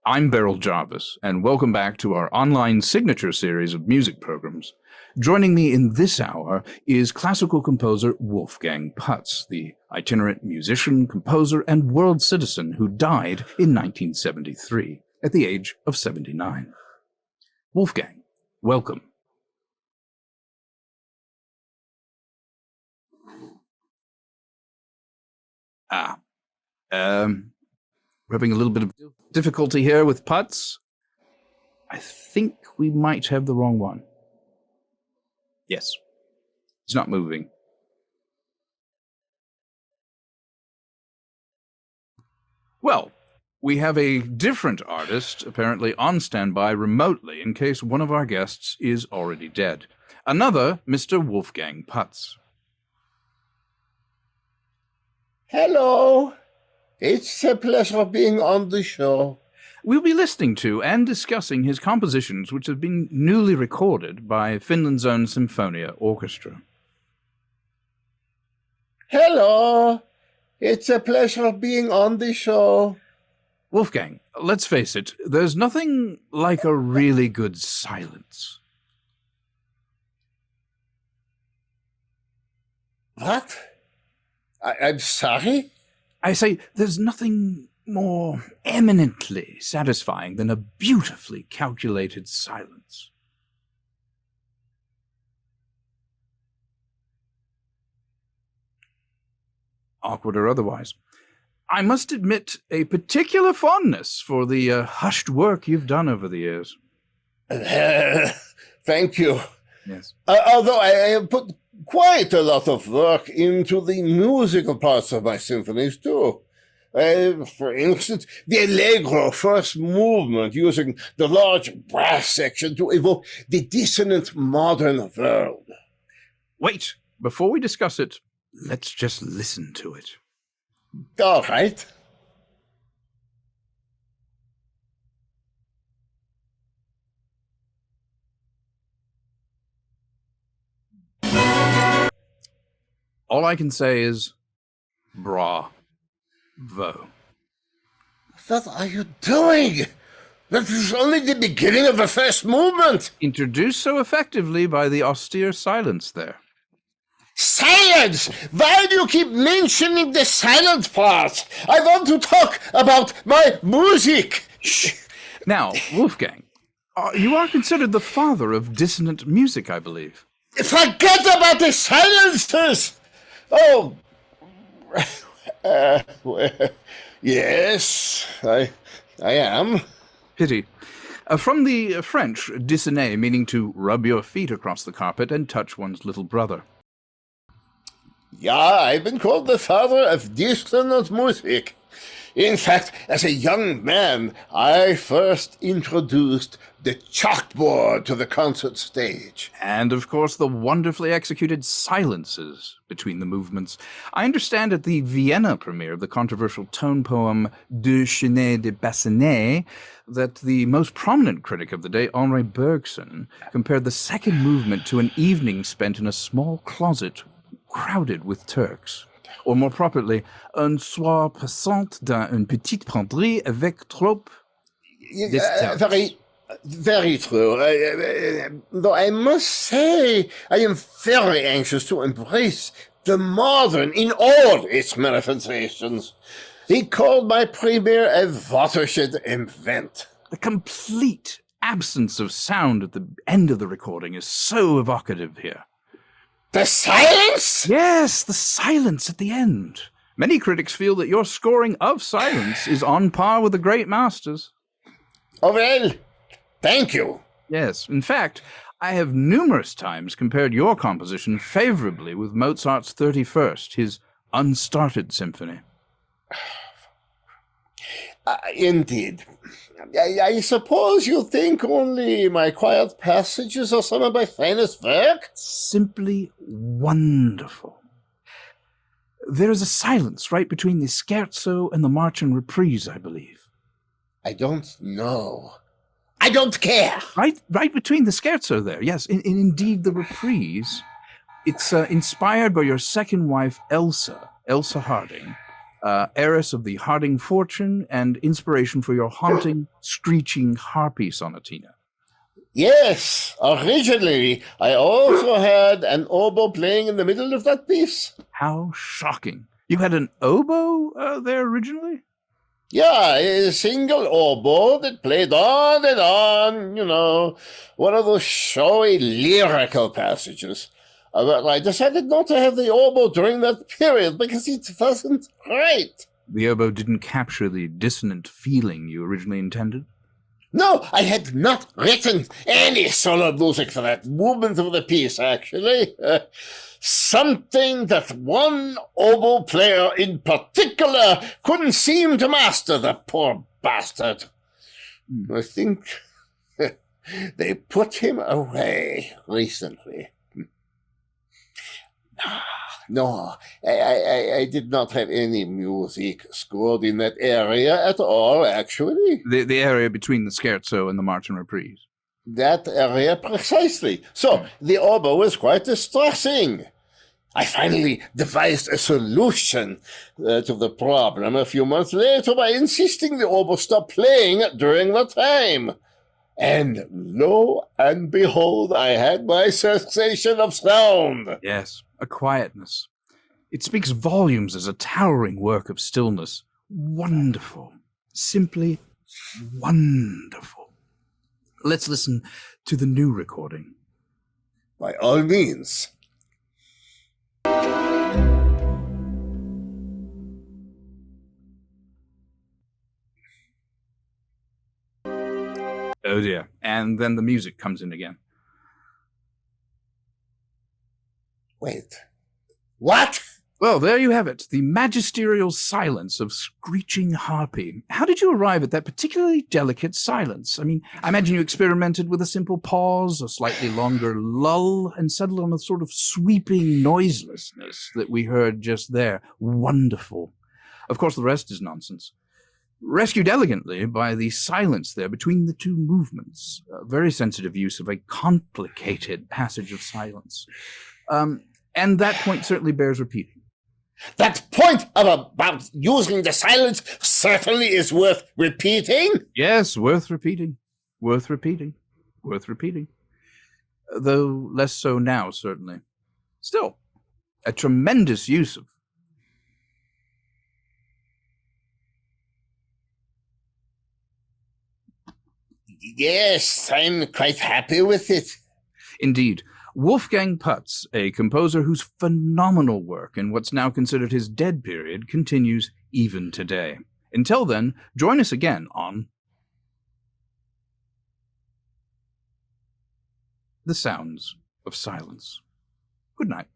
I'm Beryl Jarvis, and welcome back to our online signature series of music programs. Joining me in this hour is classical composer Wolfgang Putz, the itinerant musician, composer, and world citizen who died in 1973 at the age of 79. Wolfgang, welcome. We're having a little bit of difficulty here with Putz. I think we might have the wrong one. Yes. He's not moving. Well, we have a different artist apparently on standby remotely in case one of our guests is already dead. Another Mr. Wolfgang Putz. Hello. It's a pleasure being on the show. We'll be listening to and discussing his compositions, which have been newly recorded by Finland's own Symphonia Orchestra. Hello. It's a pleasure being on the show. Wolfgang, let's face it, there's nothing like a really good silence. What? I'm sorry? I say, there's nothing more eminently satisfying than a beautifully calculated silence. Awkward or otherwise. I must admit a particular fondness for the hushed work you've done over the years. Thank you. Yes. Although I have put quite a lot of work into the musical parts of my symphonies, too. For instance, the Allegro first movement, using the large brass section to evoke the dissonant modern world. Wait, before we discuss it, let's just listen to it. All right. All I can say is, bravo. What are you doing? That is only the beginning of the first movement. Introduced so effectively by the austere silence there. Silence! Why do you keep mentioning the silent part? I want to talk about my music. Shh. Now, Wolfgang, you are considered the father of dissonant music, I believe. Forget about the silences! Oh, well, yes, I am. Pity. From the French, dissonner, meaning to rub your feet across the carpet and touch one's little brother. Yeah, I've been called the father of dissonant music. In fact, as a young man, I first introduced the chalkboard to the concert stage. And, of course, the wonderfully executed silences between the movements. I understand at the Vienna premiere of the controversial tone poem De Chenet de Bassanet that the most prominent critic of the day, Henri Bergson, compared the second movement to an evening spent in a small closet crowded with Turks. Or more properly, un soir passant dans une petite penderie avec trop Very, very true. Though I must say, I am very anxious to embrace the modern in all its manifestations. He called my premiere a watershed event. The complete absence of sound at the end of the recording is so evocative here. The silence? Yes, the silence at the end. Many critics feel that your scoring of silence is on par with the great masters. Oh, well, thank you. Yes, in fact, I have numerous times compared your composition favorably with Mozart's 31st, his unstarted symphony. Indeed. I suppose you think only my quiet passages are some of my finest work? Simply wonderful. There is a silence right between the scherzo and the march and reprise, I believe. I don't know. I don't care. Right between the scherzo there, yes. And indeed the reprise, it's inspired by your second wife, Elsa Harding, heiress of the Harding fortune and inspiration for your haunting, screeching harpy sonatina. Yes, originally I also had an oboe playing in the middle of that piece. How shocking. You had an oboe there originally? Yeah, a single oboe that played on and on, one of those showy lyrical passages. But I decided not to have the oboe during that period because it wasn't right. The oboe didn't capture the dissonant feeling you originally intended? No, I had not written any solo music for that movement of the piece, actually. Something that one oboe player in particular couldn't seem to master, the poor bastard. I think they put him away recently. No, I did not have any music scored in that area at all, actually. The area between the scherzo and the March and Reprise. That area precisely. So the oboe was quite distressing. I finally devised a solution to the problem a few months later by insisting the oboe stop playing during the time. And lo and behold, I had my cessation of sound. Yes, a quietness. It speaks volumes as a towering work of stillness. Wonderful. Simply wonderful. Let's listen to the new recording. By all means. Oh dear. And then the music comes in again. Wait. What? Well, there you have it. The magisterial silence of screeching harpy. How did you arrive at that particularly delicate silence? I mean, I imagine you experimented with a simple pause, a slightly longer lull, and settled on a sort of sweeping noiselessness that we heard just there. Wonderful. Of course, the rest is nonsense. Rescued elegantly by the silence there between the two movements. A very sensitive use of a complicated passage of silence. And that point certainly bears repeating. That point about using the silence certainly is worth repeating? Yes, worth repeating. Worth repeating. Worth repeating. Though less so now, certainly. Still, a tremendous use of. Yes, I'm quite happy with it. Indeed. Wolfgang Putz, a composer whose phenomenal work in what's now considered his dead period, continues even today. Until then, join us again on The Sounds of Silence. Good night.